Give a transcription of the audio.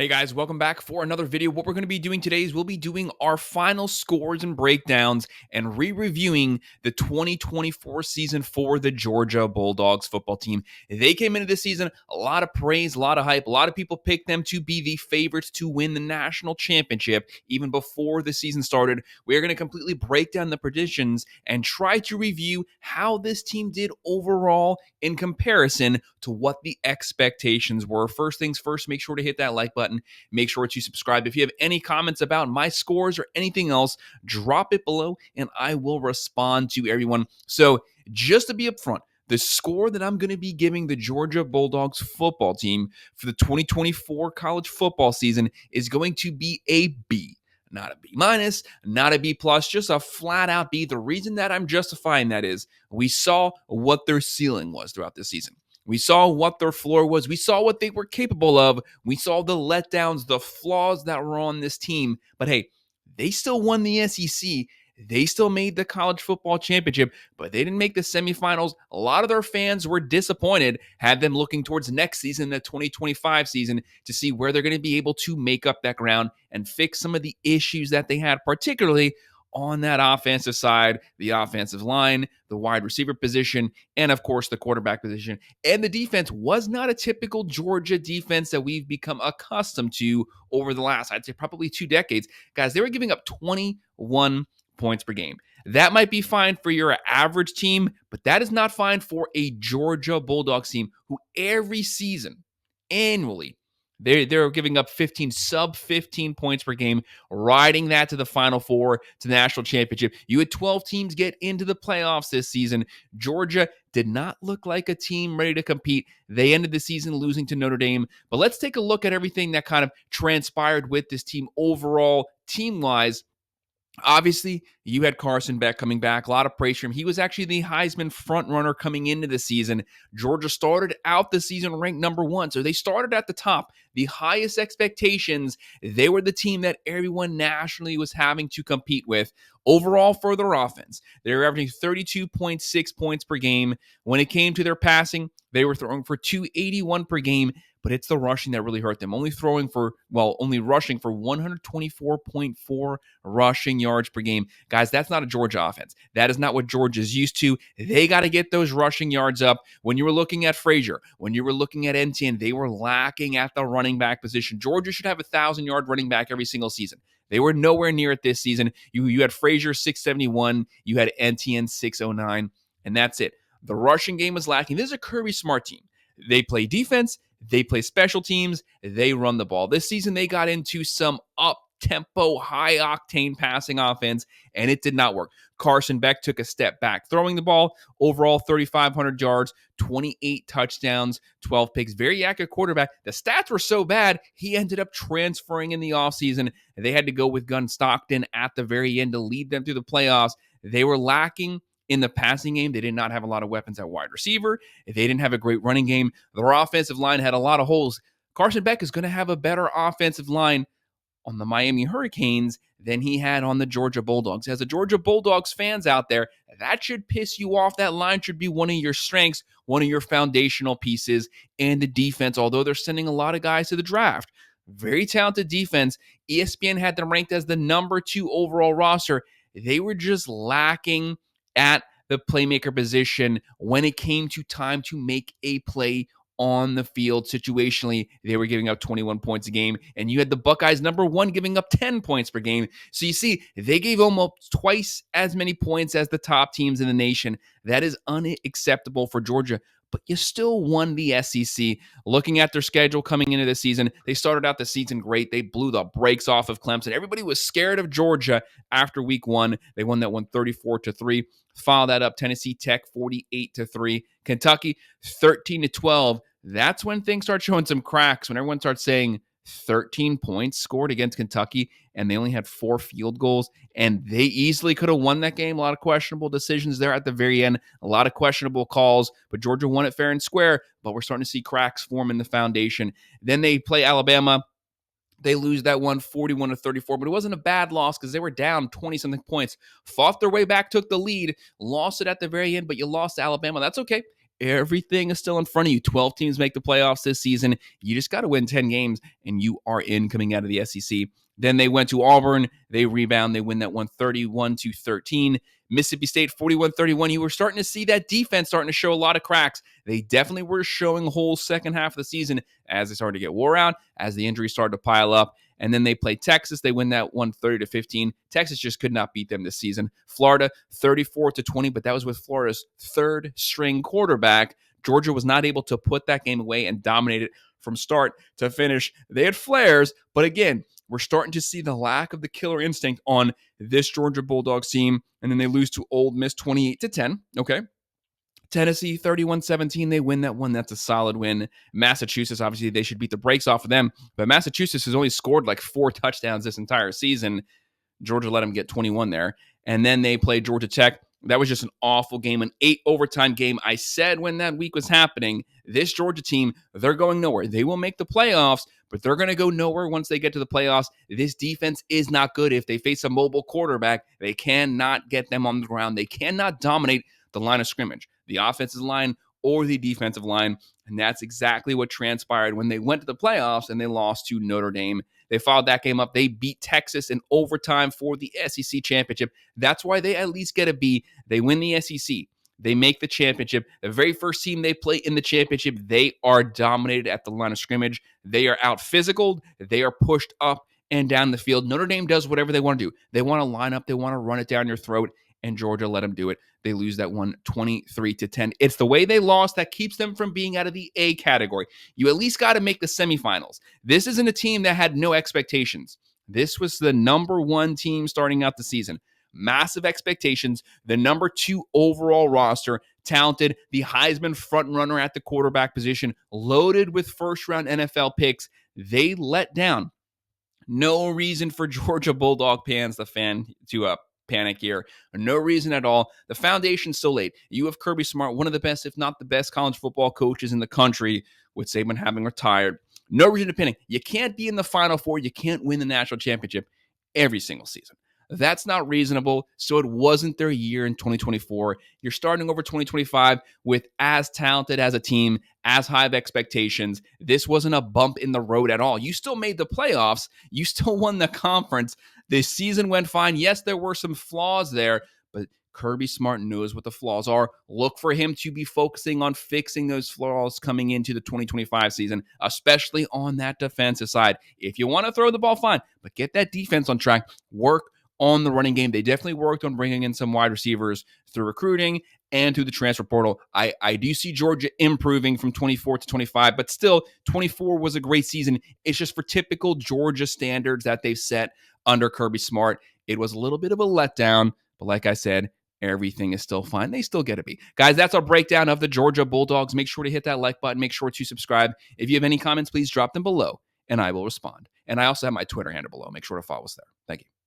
Hey guys, welcome back for another video. What we're going to be doing today is we'll be doing our final scores and breakdowns and re-reviewing the 2024 season for the Georgia Bulldogs football team. They came into this season, a lot of praise, a lot of hype. A lot of people picked them to be the favorites to win the national championship even before the season started. We're going to completely break down the predictions and try to review how this team did overall in comparison to what the expectations were. First things first, make sure to hit that like button. Make sure to subscribe. If you have any comments about my scores or anything else, drop it below and I will respond to everyone. So just to be upfront, the score that I'm going to be giving the Georgia Bulldogs football team for the 2024 college football season is going to be a B. Not a B minus, not a B plus, just a flat out B. The reason that I'm justifying that is we saw what their ceiling was throughout this season. We saw what their floor was. We saw what they were capable of. We saw the letdowns, the flaws that were on this team. But hey, they still won the SEC. They still made the college football championship, but they didn't make the semifinals. A lot of their fans were disappointed, had them looking towards next season, the 2025 season, to see where they're going to be able to make up that ground and fix some of the issues that they had, particularly on that offensive side, the offensive line, the wide receiver position, and of course the quarterback position. And the defense was not a typical Georgia defense that we've become accustomed to over the last, I'd say probably 2 decades. Guys, they were giving up 21 points per game. That might be fine for your average team, but that is not fine for a Georgia Bulldogs team who every season, annually, they're giving up sub 15 points per game, riding that to the Final Four, to the national championship. You had 12 teams get into the playoffs this season. Georgia did not look like a team ready to compete. They ended the season losing to Notre Dame. But let's take a look at everything that kind of transpired with this team overall, team-wise. Obviously, you had Carson Beck coming back. A lot of praise for him. He was actually the Heisman frontrunner coming into the season. Georgia started out the season ranked number 1, so they started at the top. The highest expectations. They were the team that everyone nationally was having to compete with. Overall, for their offense, they were averaging 32.6 points per game. When it came to their passing, they were throwing for 281 per game. But it's the rushing that really hurt them. Only rushing for 124.4 rushing yards per game. Guys, that's not a Georgia offense. That is not what Georgia's used to. They got to get those rushing yards up. When you were looking at Frazier, when you were looking at Etienne, they were lacking at the running back position. Georgia should have a 1,000-yard running back every single season. They were nowhere near it this season. You had Frazier 671, you had Etienne 609, and that's it. The rushing game was lacking. This is a Kirby Smart team. They play defense, they play special teams, they run the ball. This season, they got into some up-tempo, high-octane passing offense, and it did not work. Carson Beck took a step back throwing the ball. Overall, 3,500 yards, 28 touchdowns, 12 picks. Very accurate quarterback. The stats were so bad, he ended up transferring in the offseason. They had to go with Gunn Stockton at the very end to lead them through the playoffs. They were lacking in the passing game. They did not have a lot of weapons at wide receiver. They didn't have a great running game. Their offensive line had a lot of holes. Carson Beck is going to have a better offensive line on the Miami Hurricanes than he had on the Georgia Bulldogs. As the Georgia Bulldogs fans out there, that should piss you off. That line should be one of your strengths, one of your foundational pieces, and the defense, although they're sending a lot of guys to the draft. Very talented defense. ESPN had them ranked as the number 2 overall roster. They were just lacking at the playmaker position when it came to time to make a play on the field. Situationally, they were giving up 21 points a game, and you had the Buckeyes number 1 giving up 10 points per game. So you see, they gave almost twice as many points as the top teams in the nation. That is unacceptable for Georgia, but you still won the SEC. Looking at their schedule coming into the season, they started out the season great. They blew the brakes off of Clemson. Everybody was scared of Georgia after week 1. They won that one 34-3. Follow that up, Tennessee Tech 48-3. Kentucky 13-12. That's when things start showing some cracks, when everyone starts saying 13 points scored against Kentucky, and they only had 4 field goals, and they easily could have won that game. A lot of questionable decisions there at the very end, a lot of questionable calls, but Georgia won it fair and square, but we're starting to see cracks form in the foundation. Then they play Alabama. They lose that one 41-34, but it wasn't a bad loss because they were down 20-something points. Fought their way back, took the lead, lost it at the very end, but you lost to Alabama. That's okay. everything is still in front of you. 12 teams make the playoffs this season. You just got to win 10 games, and you are in coming out of the SEC. Then they went to Auburn. They rebound. They win that one 31-13. Mississippi State 41-31. You were starting to see that defense starting to show a lot of cracks. They definitely were showing the whole second half of the season as they started to get wore out, as the injuries started to pile up. And then they play Texas. They win that one 30-15. Texas just could not beat them this season. Florida 34-20, but that was with Florida's third string quarterback. Georgia was not able to put that game away and dominate it from start to finish. They had flares, but again, we're starting to see the lack of the killer instinct on this Georgia Bulldogs team. And then they lose to Ole Miss 28-10. Okay. Tennessee 31-17. They win that one. That's a solid win. Massachusetts, obviously, they should beat the brakes off of them. But Massachusetts has only scored like 4 touchdowns this entire season. Georgia let them get 21 there. And then they played Georgia Tech. That was just an awful game, an 8 overtime game. I said when that week was happening, this Georgia team, they're going nowhere. They will make the playoffs, but they're going to go nowhere once they get to the playoffs. This defense is not good. If they face a mobile quarterback, they cannot get them on the ground. They cannot dominate the line of scrimmage, the offensive line or the defensive line. And that's exactly what transpired when they went to the playoffs and they lost to Notre Dame. They followed that game up. They beat Texas in overtime for the SEC championship. That's why they at least get a B. They win the SEC. They make the championship. The very first team they play in the championship, they are dominated at the line of scrimmage. They are out physicaled. They are pushed up and down the field. Notre Dame does whatever they want to do. They want to line up. They want to run it down your throat. And Georgia let them do it. They lose that one 23-10. It's the way they lost that keeps them from being out of the A category. You at least got to make the semifinals. This isn't a team that had no expectations. This was the number 1 team starting out the season. Massive expectations, the number 2 overall roster, talented, the Heisman frontrunner at the quarterback position, loaded with first-round NFL picks. They let down. No reason for Georgia Bulldog fans to panic here. No reason at all. The foundation's still laid. You have Kirby Smart, one of the best, if not the best, college football coaches in the country, with Saban having retired. No reason to panic. You can't be in the Final Four. You can't win the national championship every single season. That's not reasonable. So it wasn't their year in 2024. You're starting over 2025 with as talented as a team, as high of expectations. This wasn't a bump in the road at all. You still made the playoffs. You still won the conference. This season went fine. Yes, there were some flaws there, but Kirby Smart knows what the flaws are. Look for him to be focusing on fixing those flaws coming into the 2025 season, especially on that defensive side. If you want to throw the ball, fine, but get that defense on track. Work on the running game. They definitely worked on bringing in some wide receivers through recruiting and through the transfer portal. I do see Georgia improving from 24 to 25, but still 24 was a great season. It's just for typical Georgia standards that they've set under Kirby Smart. It was a little bit of a letdown, but like I said, everything is still fine. They still get to be. Guys, that's our breakdown of the Georgia Bulldogs. Make sure to hit that like button. Make sure to subscribe. If you have any comments, please drop them below and I will respond. And I also have my Twitter handle below. Make sure to follow us there. Thank you.